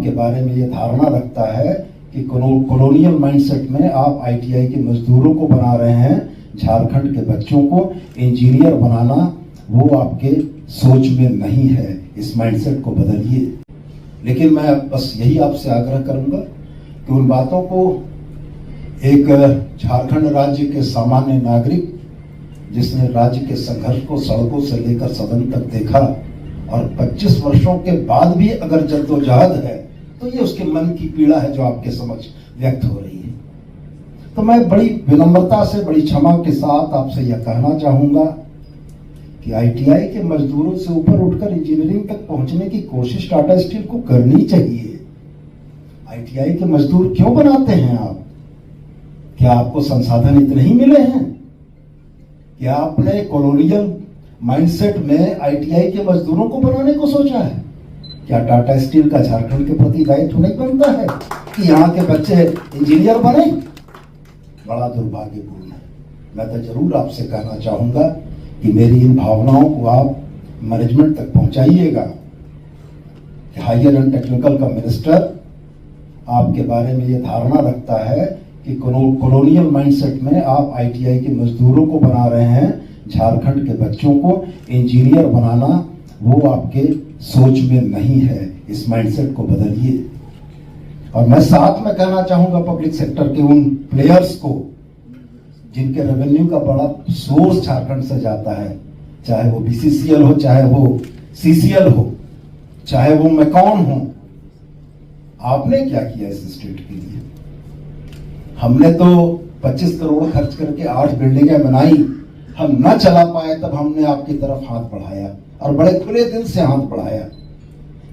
आपके बारे में ये धारणा रखता है कि कॉलोनियल माइंडसेट में आप आईटीआई के मजदूरों को बना रहे हैं, झारखंड के बच्चों को इंजीनियर बनाना वो आपके सोच में नहीं है। इस माइंडसेट को बदलिए। लेकिन मैं बस यही आपसे आग्रह करूंगा कि उन बातों को एक झारखंड राज्य के सामान्य नागरिक जिसने राज्य के संघर्ष को सड़कों से लेकर सदन तक देखा और 25 वर्षों के बाद भी अगर जद्दोजहद है तो ये उसके मन की पीड़ा है जो आपके समक्ष व्यक्त हो रही है। तो मैं बड़ी विनम्रता से, बड़ी क्षमा के साथ आपसे यह कहना चाहूंगा कि आईटीआई के मजदूरों से ऊपर उठकर इंजीनियरिंग तक पहुंचने की कोशिश टाटा स्टील को करनी चाहिए। आईटीआई के मजदूर क्यों बनाते हैं आप? क्या आपको संसाधन इतने ही मिले हैं? क्या आपने कॉलोनियल माइंडसेट में आईटीआई के मजदूरों को बनाने को सोचा है? क्या टाटा स्टील का झारखंड के प्रति दायित्व नहीं बनता है कि यहाँ के बच्चे इंजीनियर बने? बड़ा दुर्भाग्यपूर्ण है। मैं तो जरूर आपसे कहना चाहूंगा कि मेरी इन भावनाओं को आप मैनेजमेंट तक पहुंचाइएगा कि हायर एंड टेक्निकल का मिनिस्टर आपके बारे में ये धारणा रखता है कि कॉलोनियल माइंडसेट में आप आईटीआई के मजदूरों को बना रहे हैं, झारखंड के बच्चों को इंजीनियर बनाना वो आपके सोच में नहीं है। इस माइंडसेट को बदलिए। और मैं साथ में कहना चाहूंगा पब्लिक सेक्टर के उन प्लेयर्स को जिनके रेवेन्यू का बड़ा सोर्स झारखंड से जाता है, चाहे वो बीसीसीएल हो, चाहे वो सीसीएल हो, चाहे वो मैकॉन हो। आपने क्या किया इस स्टेट के लिए? हमने तो 25 करोड़ खर्च करके 8 बिल्डिंगें बनाई। हम न चला पाए तब हमने आपकी तरफ हाथ बढ़ाया और बड़े खुले दिल से हाथ बढ़ाया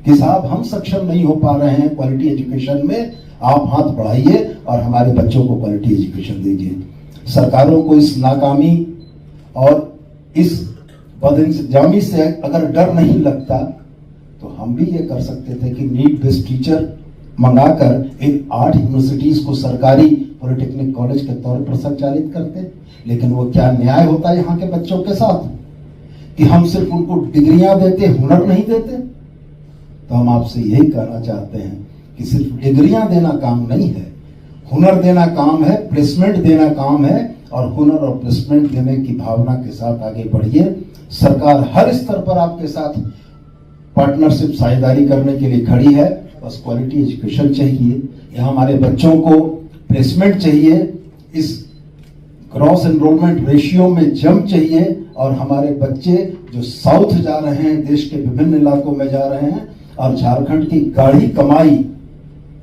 कि साहब हम सक्षम नहीं हो पा रहे हैं क्वालिटी एजुकेशन में, आप हाथ बढ़ाइए और हमारे बच्चों को क्वालिटी एजुकेशन दीजिए। सरकारों को इस नाकामी और इस बदइंतजामी से अगर डर नहीं लगता तो हम भी ये कर सकते थे कि नीड बेस्ड टीचर मंगाकर इन 8 यूनिवर्सिटीज को सरकारी पॉलिटेक्निक कॉलेज के तौर पर संचालित करते। लेकिन वो क्या न्याय होता है यहाँ के बच्चों के साथ कि हम सिर्फ उनको डिग्रियां देते, हुनर नहीं देते? तो हम आपसे यही कहना चाहते हैं कि सिर्फ डिग्रियां देना काम नहीं है, हुनर देना काम है, प्लेसमेंट देना काम है। और हुनर और प्लेसमेंट देने की भावना के साथ आगे बढ़िए। सरकार हर स्तर पर आपके साथ पार्टनरशिप, साझेदारी करने के लिए खड़ी है। बस क्वालिटी एजुकेशन चाहिए, यहाँ हमारे बच्चों को प्लेसमेंट चाहिए, इस ग्रॉस एनरोलमेंट रेशियो में जंप चाहिए और हमारे बच्चे जो साउथ जा रहे हैं, देश के विभिन्न इलाकों में जा रहे हैं और झारखंड की गाढ़ी कमाई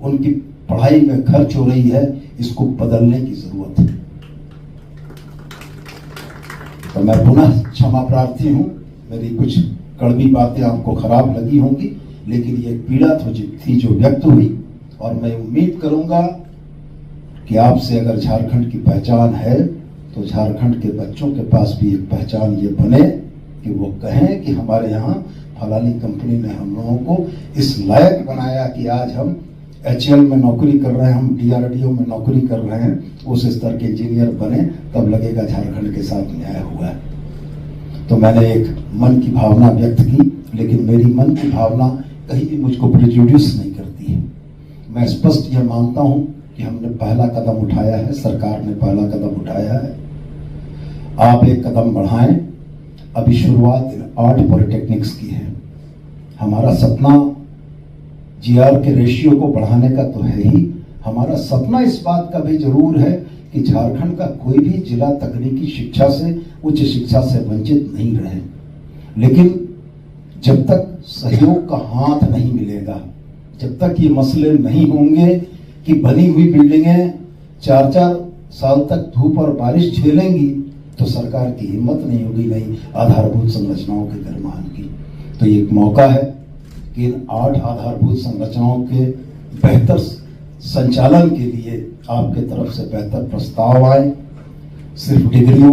उनकी पढ़ाई में खर्च हो रही है, इसको बदलने की जरूरत है। तो मैं पुनः क्षमा प्रार्थी हूं, मेरी कुछ कड़वी बातें आपको खराब लगी होंगी, लेकिन ये पीड़ा थी जो व्यक्त हुई। और मैं उम्मीद करूंगा कि आपसे अगर झारखंड की पहचान है तो झारखंड के बच्चों के पास भी एक पहचान ये बने कि वो कहें कि हमारे यहाँ फलानी कंपनी ने हम लोगों को इस लायक बनाया कि आज हम HAL में नौकरी कर रहे हैं, हम DRDO में नौकरी कर रहे हैं, उस स्तर के इंजीनियर बने, तब लगेगा झारखंड के साथ न्याय हुआ है। तो मैंने एक मन की भावना व्यक्त की, लेकिन मेरी मन की भावना कहीं भी मुझको प्रेजुडिस नहीं करती है। मैं स्पष्ट यह मानता हूं कि हमने पहला कदम उठाया है, सरकार ने पहला कदम उठाया है। आप एक कदम बढ़ाएं। अभी शुरुआत 8 पॉलिटेक्निक्स की है। हमारा सपना GR के रेशियो को बढ़ाने का तो है ही, हमारा सपना इस बात का भी जरूर है कि झारखंड का कोई भी जिला तकनीकी शिक्षा से, उच्च शिक्षा से वंचित नहीं रहे। लेकिन जब तक सहयोग का हाथ नहीं मिलेगा, जब तक ये मसले नहीं होंगे कि बनी हुई बिल्डिंगें 4-4 साल तक धूप और बारिश झेलेंगी, तो सरकार की हिम्मत नहीं होगी नई आधारभूत संरचनाओं के निर्माण की। तो ये एक मौका है कि इन 8 आधारभूत संरचनाओं के बेहतर संचालन के लिए आपके तरफ से बेहतर प्रस्ताव आए। सिर्फ डिग्रियों